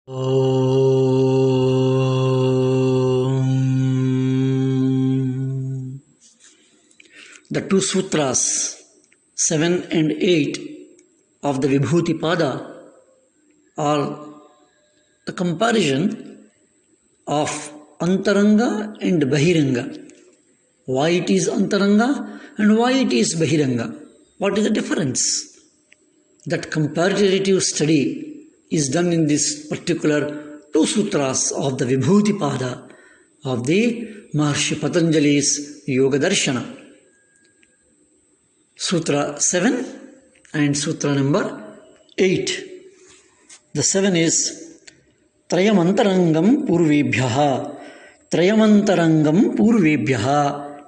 The two sutras, 7 and 8 of the Vibhuti Pada are the comparison of Antaranga and Bahiranga. Why it is Antaranga and why it is Bahiranga? What is the difference? That comparative study is done in this particular two sutras of the Vibhuti Pada of the Maharshi Patanjali's Yoga Darshana. Sutra 7 and Sutra number 8. The 7 is Trayamantarangam Purvebhyaha. Trayamantarangam Purvebhyaha.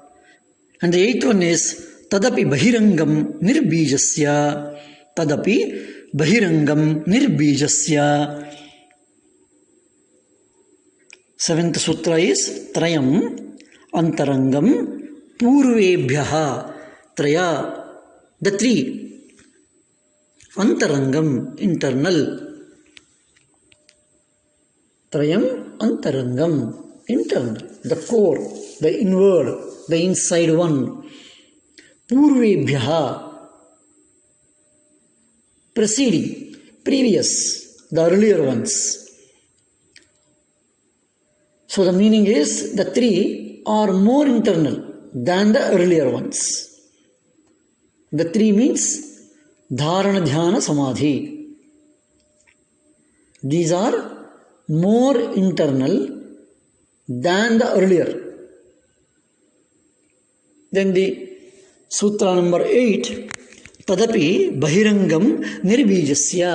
And the 8th one is Tadapi Bahirangam Nirbijasya. Tadapi Bahirangam Nirbijasya. 7th Sutra is Trayam Antarangam Purvebhyaha. Traya, the 3. Antarangam, internal. Trayam Antarangam, internal, the core, the inward, the inside one. Purvebhyaha, preceding, previous, the earlier ones. So the meaning is the 3 are more internal than the earlier ones. The 3 means Dharana Dhyana Samadhi. These are more internal than the earlier. Then the Sutra number 8, Tadapi Bahirangam Nirbijasya.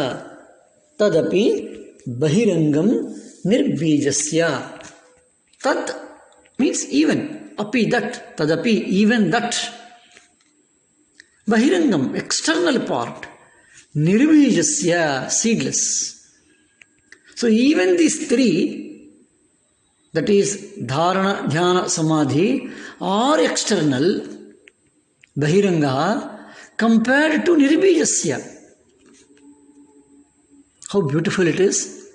Tadapi Bahirangam Nirbijasya. Tat means even. Api that. Tadapi even that. Bahirangam, external part. Nirbijasya, seedless. So even these 3, that is Dharana, Dhyana, Samadhi, are external, Bahiranga, compared to Nirbijasya. How beautiful it is.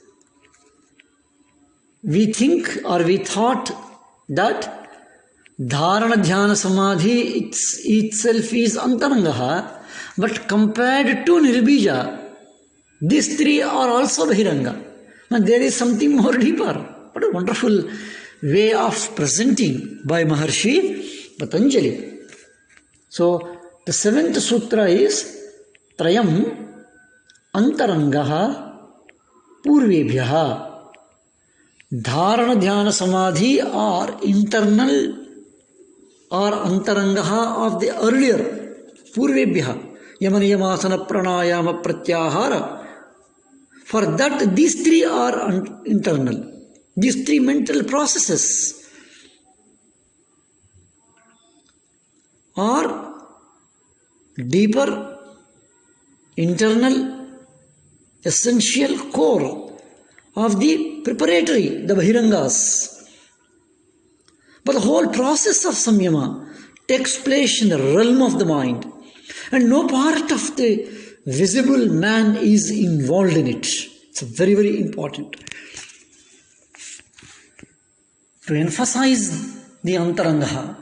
We think or we thought that Dharana, Dhyana, Samadhi itself is Antarangaha, but compared to Nirbija, these 3 are also Bahiranga. And there is something more deeper. What a wonderful way of presenting by Maharshi Patanjali. So, the 7th sutra is Trayam Antarangaha Purvebhyaha. Dharana, Dhyana, Samadhi are internal or Antarangaha of the earlier Purvebhyaha. Yamanyamasana Pranayama Pratyahara. For that, these 3 are internal. These 3 mental processes are deeper, internal, essential core of the preparatory, the Bahirangas. But the whole process of Samyama takes place in the realm of the mind, and no part of the visible man is involved in it. It's very, very important. To emphasize the Antarangaha,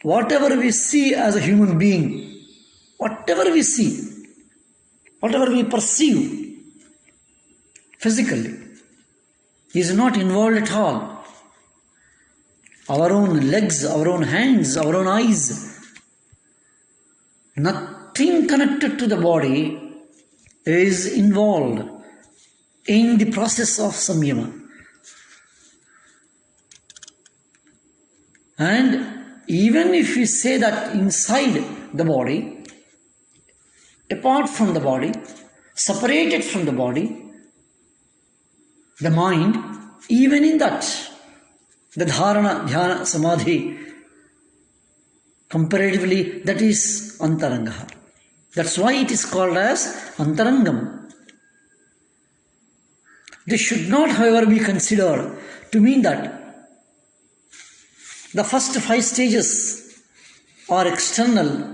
whatever we see as a human being, whatever we see, whatever we perceive physically, is not involved at all. Our own legs, our own hands, our own eyes, nothing connected to the body is involved in the process of samyama. And even if we say that inside the body, apart from the body, separated from the body, the mind, even in that, the Dharana, Dhyana, Samadhi, comparatively, that is Antarangaha. That's why it is called as Antarangam. This should not, however, be considered to mean that the first 5 stages are external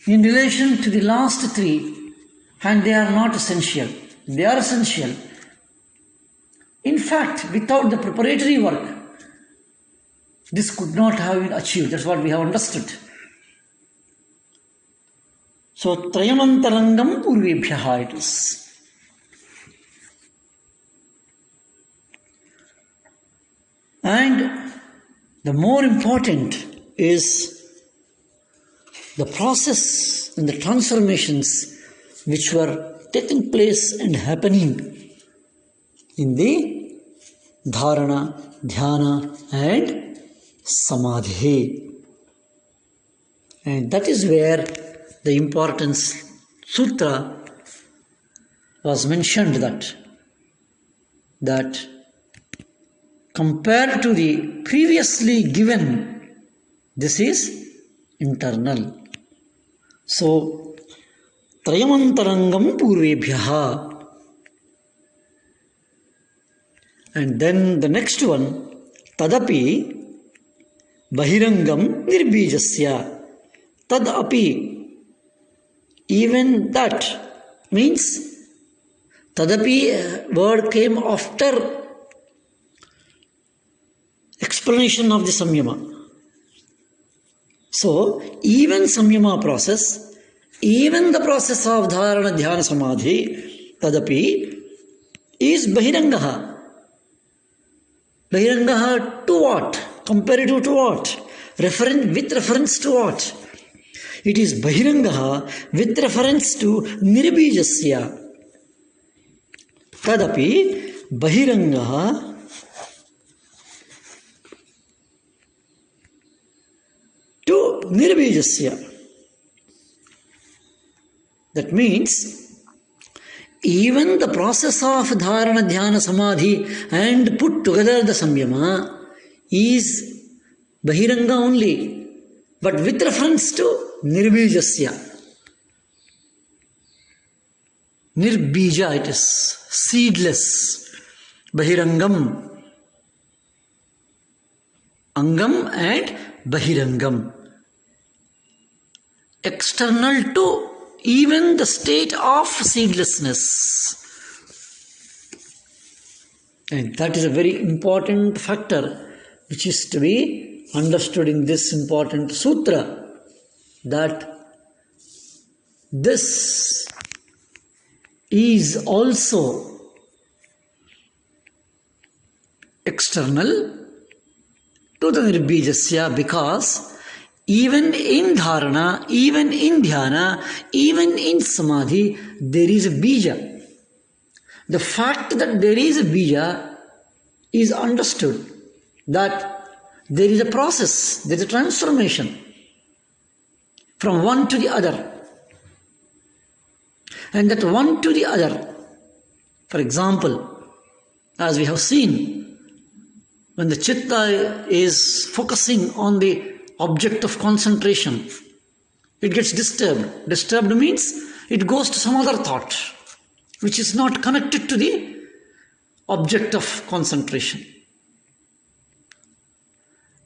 in relation to the last 3 and they are not essential. They are essential. In fact, without the preparatory work, this could not have been achieved. That's what we have understood. So, Trayamantarangam Purvebhyaha it is. And the more important is the process and the transformations which were taking place and happening in the Dharana, Dhyana and Samadhi. And that is where the importance sutra was mentioned, that compared to the previously given, this is internal. So, Trayamantarangam Purvebhyaha. And then the next one, Tadapi Bahirangam Nirbijasya. Tadapi. Even that means Tadapi word came after explanation of the Samyama. So, even Samyama process, even the process of Dharana, Dhyana, Samadhi, Tadapi is Bahirangaha. Bahirangaha to what? Comparative to what? With reference to what? It is Bahirangaha with reference to Nirbijasya. Tadapi Bahirangaha to Nirbijasya. That means even the process of Dharana, Dhyana, Samadhi and put together the Samyama is Bahiranga only, but with reference to Nirbijasya. Nirbija it is, seedless. Bahirangam. Angam and Bahirangam. External to even the state of seedlessness. And that is a very important factor which is to be understood in this important sutra, that this is also external to the Nirbijasya, because even in Dharana, even in Dhyana, even in Samadhi, there is a Bija. The fact that there is a Bija is understood, that there is a process, there is a transformation from one to the other. And that one to the other, for example, as we have seen, when the chitta is focusing on the object of concentration, it gets disturbed. Disturbed means it goes to some other thought which is not connected to the object of concentration.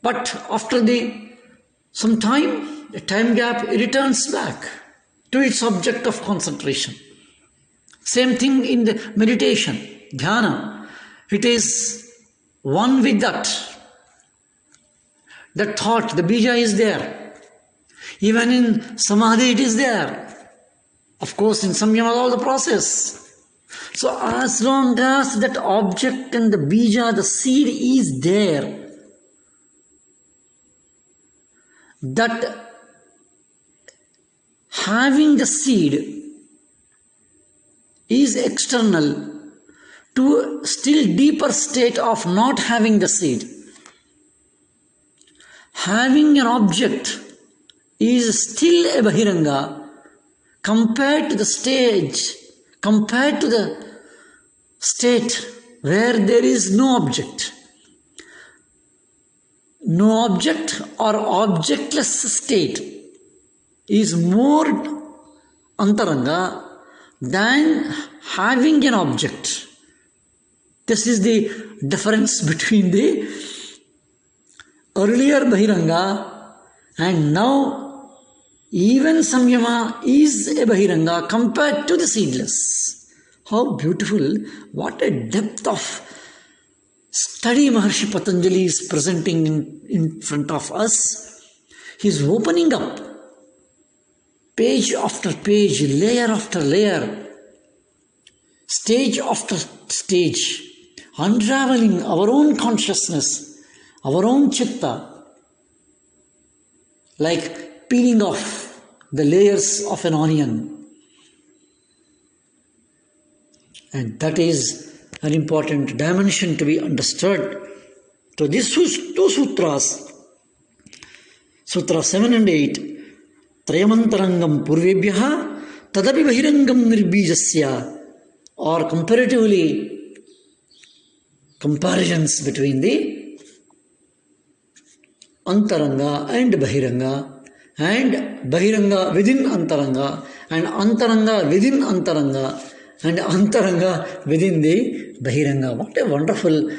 But after some time, a time gap, it returns back to its object of concentration. Same thing in the meditation, dhyana. It is one with that. The thought, the bija is there. Even in samadhi it is there. Of course, in samyama all the process. So as long as that object and the bija, the seed is there, that having the seed is external to still deeper state of not having the seed. Having an object is still a bahiranga compared to the stage, compared to the state where there is no object. No object or objectless state is more antaranga than having an object. This is the difference between the earlier bahiranga and now Even Samyama is a Bahiranga compared to the seedless. How beautiful, what a depth of study Maharshi Patanjali is presenting in front of us. He is opening up page after page, layer after layer, stage after stage, unraveling our own consciousness, our own chitta, like peeling off the layers of an onion. And that is an important dimension to be understood. So these two sutras, Sutra 7 and 8, Trayamantarangam Purvebhyaha Tadapi Bahirangam Nirbijasya, or comparatively comparisons between the Antaranga and Bahiranga within Antaranga, and Antaranga within Antaranga, and Antaranga within the Bahiranga. What a wonderful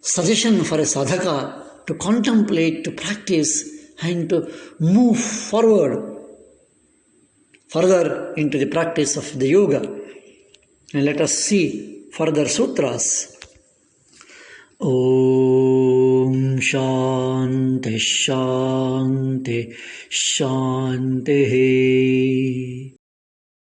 suggestion for a sadhaka to contemplate, to practice, and to move forward further into the practice of the yoga. And let us see further sutras. Om Shanti Shanti Shanti.